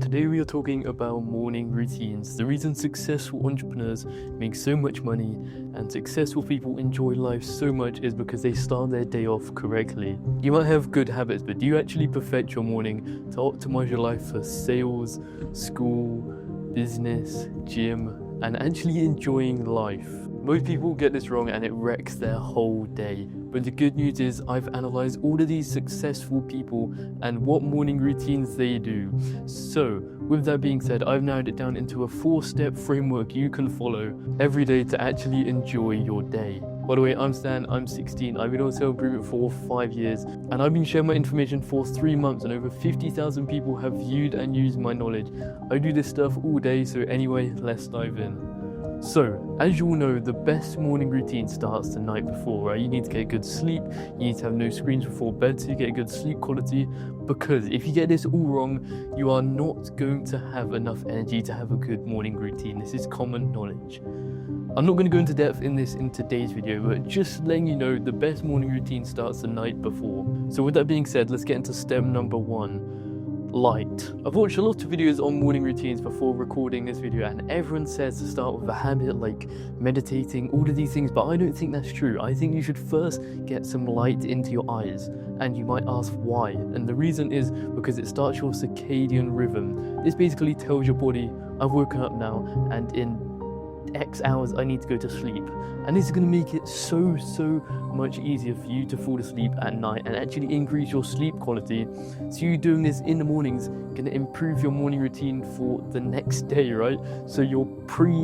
Today we are talking about morning routines, the reason successful entrepreneurs make so much money and successful people enjoy life so much is because they start their day off correctly. You might have good habits, but do you actually perfect your morning to optimize your life for sales, school, business, gym, and actually enjoying life? Most people get this wrong and it wrecks their whole day. But the good news is I've analysed all of these successful people and what morning routines they do. So, with that being said, I've narrowed it down into a 4-step framework you can follow every day to actually enjoy your day. By the way, I'm Stan, I'm 16, I've been on self-improvement for 5 years, and I've been sharing my information for 3 months, and over 50,000 people have viewed and used my knowledge. I do this stuff all day, so anyway, let's dive in. So, as you all know, the best morning routine starts the night before, right? You need to get good sleep, you need to have no screens before bed so you get good sleep quality, because if you get this all wrong, you are not going to have enough energy to have a good morning routine. This is common knowledge. I'm not going to go into depth in this in today's video, but just letting you know the best morning routine starts the night before. So with that being said, let's get into step number 1. Light. I've watched a lot of videos on morning routines before recording this video, and everyone says to start with a habit like meditating, all of these things, but I don't think that's true. I think you should first get some light into your eyes, and you might ask why, and the reason is because it starts your circadian rhythm. This basically tells your body, I've woken up now, and in X hours I need to go to sleep, and this is going to make it so much easier for you to fall asleep at night and actually increase your sleep quality. So you doing this in the mornings going to improve your morning routine for the next day, right? So you're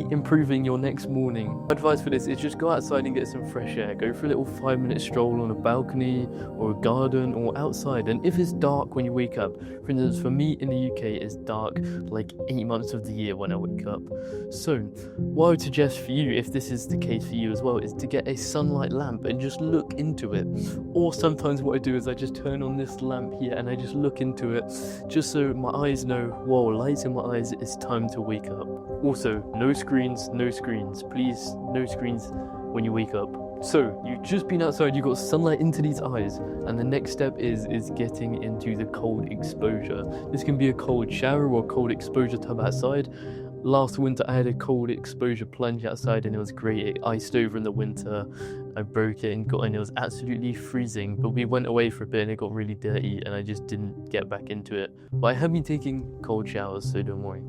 improving your next morning. My advice for this is just go outside and get some fresh air. Go for a little 5-minute stroll on a balcony or a garden or outside, and if it's dark when you wake up, for instance for me in the UK it's dark like 8 months of the year when I wake up. So what I would suggest for you, if this is the case for you as well, is to get a sunlight lamp and just look into it. Or sometimes what I do is I just turn on this lamp here and I just look into it, just so my eyes know, whoa, lights in my eyes, it's time to wake up. Also, no screens, please, no screens when you wake up. So, you've just been outside, you got sunlight into these eyes, and the next step is getting into the cold exposure. This can be a cold shower or cold exposure tub outside. Last winter I had a cold exposure plunge outside and it was great. It iced over in the winter. I broke it and it was absolutely freezing, but we went away for a bit and it got really dirty and I just didn't get back into it. But I have been taking cold showers, so don't worry.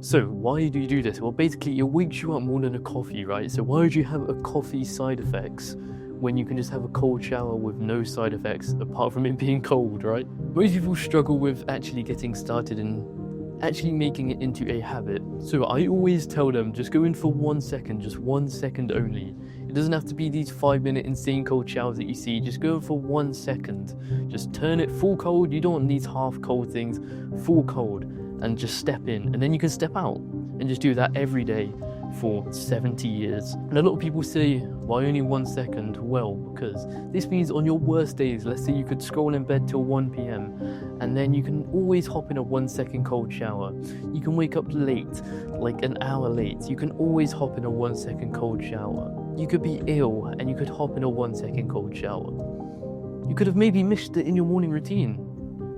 So why do you do this? Well, basically it wakes you up more than a coffee, right? So why would you have a coffee side effects when you can just have a cold shower with no side effects apart from it being cold, right? Most people struggle with actually getting started and actually making it into a habit. So I always tell them, just go in for 1 second, just 1 second only. It doesn't have to be these 5-minute insane cold showers that you see. Just go in for 1 second. Just turn it full cold. You don't want these half cold things, full cold, and just step in, and then you can step out and just do that every day for 70 years. And a lot of people say, why only 1 second? Well, because this means on your worst days, let's say you could scroll in bed till 1 p.m. and then you can always hop in a 1 second cold shower. You can wake up late, like an hour late. You can always hop in a 1 second cold shower. You could be ill and you could hop in a 1 second cold shower. You could have maybe missed it in your morning routine.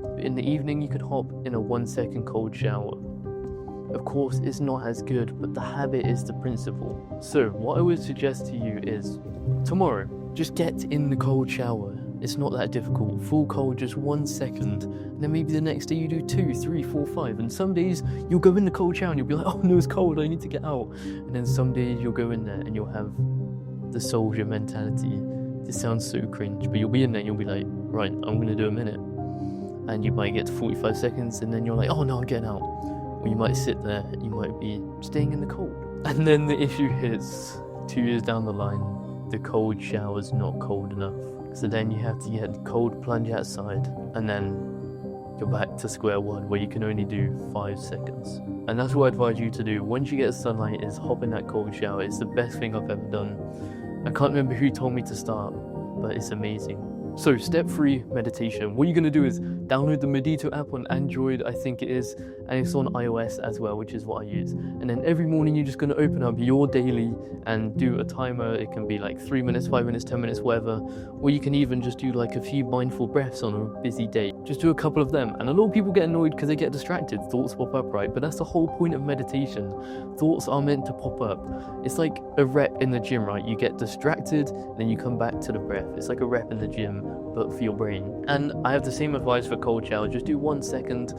But in the evening, you could hop in a 1 second cold shower. Of course, it's not as good, but the habit is the principle. So, what I would suggest to you is, tomorrow, just get in the cold shower. It's not that difficult. Full cold, just 1 second. And then maybe the next day you do 2, 3, 4, 5. And some days you'll go in the cold shower and you'll be like, oh no, it's cold, I need to get out. And then some days you'll go in there and you'll have the soldier mentality. This sounds so cringe, but you'll be in there and you'll be like, right, I'm going to do a minute. And you might get to 45 seconds and then you're like, oh no, I'm getting out. Or you might sit there and you might be staying in the cold. And then the issue hits 2 years down the line, the cold shower's not cold enough. So then you have to get the cold plunge outside, and then you're back to square one where you can only do 5 seconds. And that's what I advise you to do. Once you get sunlight, is hop in that cold shower. It's the best thing I've ever done. I can't remember who told me to start, but it's amazing. So step 3, meditation. What you're going to do is download the Medito app on Android, I think it is, and it's on iOS as well, which is what I use. And then every morning you're just going to open up your daily and do a timer. It can be like 3 minutes, 5 minutes, 10 minutes, whatever. Or you can even just do like a few mindful breaths on a busy day. Just do a couple of them. And a lot of people get annoyed because they get distracted. Thoughts pop up, right? But that's the whole point of meditation. Thoughts are meant to pop up. It's like a rep in the gym, right? You get distracted, then you come back to the breath. It's like a rep in the gym, but for your brain. And I have the same advice for cold shower. Just do 1 second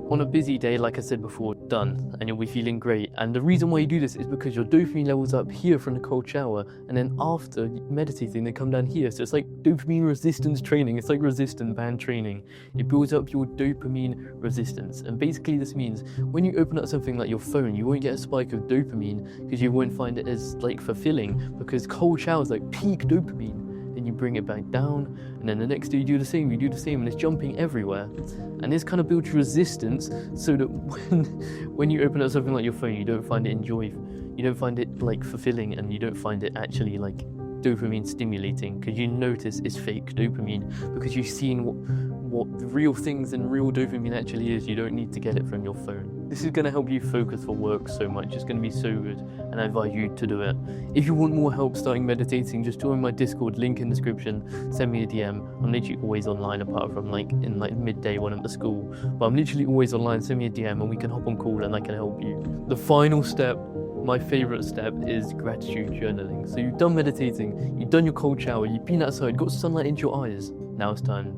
on a busy day, like I said before, done, and you'll be feeling great. And the reason why you do this is because your dopamine levels up here from the cold shower, and then after meditating they come down here. So it's like dopamine resistance training. It's like resistant band training. It builds up your dopamine resistance, and basically this means when you open up something like your phone, you won't get a spike of dopamine because you won't find it as like fulfilling, because cold showers like peak dopamine. Then you bring it back down, and then the next day you do the same, and it's jumping everywhere. And this kind of builds resistance so that when you open up something like your phone, you don't find it you don't find it like fulfilling, and you don't find it actually like dopamine stimulating, because you notice it's fake dopamine, because you've seen what real things and real dopamine actually is. You don't need to get it from your phone. This is going to help you focus for work so much. It's going to be so good, and I invite you to do it. If you want more help starting meditating, just join my Discord, link in description, send me a DM. I'm literally always online, apart from like in like midday when I'm at school, but I'm literally always online. Send me a DM and we can hop on call and I can help you. The final step, my favorite step, is gratitude journaling. So you've done meditating, you've done your cold shower, you've been outside, got sunlight into your eyes. Now it's time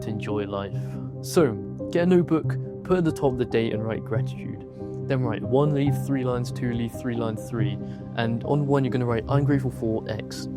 to enjoy life. So get a notebook, put at the top the date and write gratitude. Then write 1 leaf, 3 lines, 2 leaf, 3 lines, 3. And on 1 you're going to write I'm grateful for X,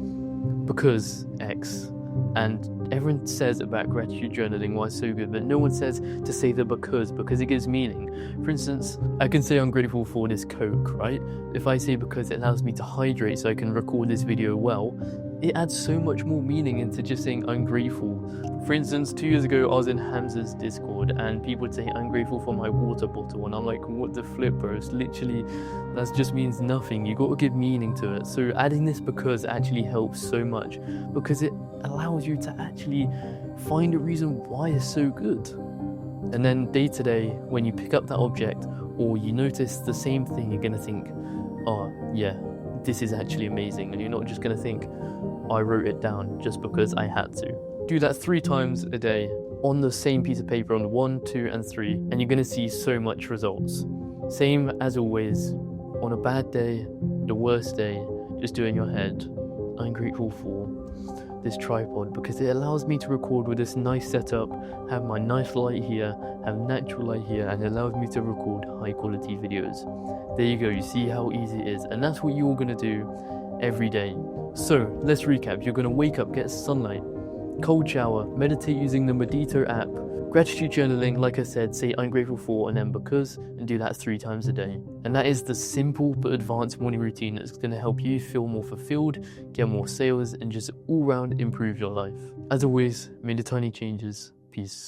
because X. And everyone says about gratitude journaling why it's so good, but no one says to say the because it gives meaning. For instance, I can say I'm grateful for this Coke, right? If I say because it allows me to hydrate so I can record this video well, it adds so much more meaning into just saying I'm grateful. For instance, 2 years ago I was in Hamza's Discord and people would say I'm grateful for my water bottle, and I'm like, what the flip, bro? It's literally, that just means nothing. You got to give meaning to it. So adding this because actually helps so much, because it allows you to actually find a reason why it's so good. And then day to day, when you pick up that object or you notice the same thing, you're going to think, oh yeah, this is actually amazing. And you're not just going to think, I wrote it down just because I had to. Do that 3 times a day on the same piece of paper on 1, 2, and 3, and you're going to see so much results. Same as always, on a bad day, the worst day, just do in your head, I'm grateful for this tripod because it allows me to record with this nice setup, have my nice light here, have natural light here, and it allows me to record high quality videos. There you go, you see how easy it is, and that's what you're going to do every day. So let's recap. You're going to wake up, get sunlight, cold shower, meditate using the Medito app, gratitude journaling, like I said, say I'm grateful for and then because, and do that 3 times a day. And that is the simple but advanced morning routine that's going to help you feel more fulfilled, get more sales, and just all round improve your life. As always, made the tiny changes. Peace.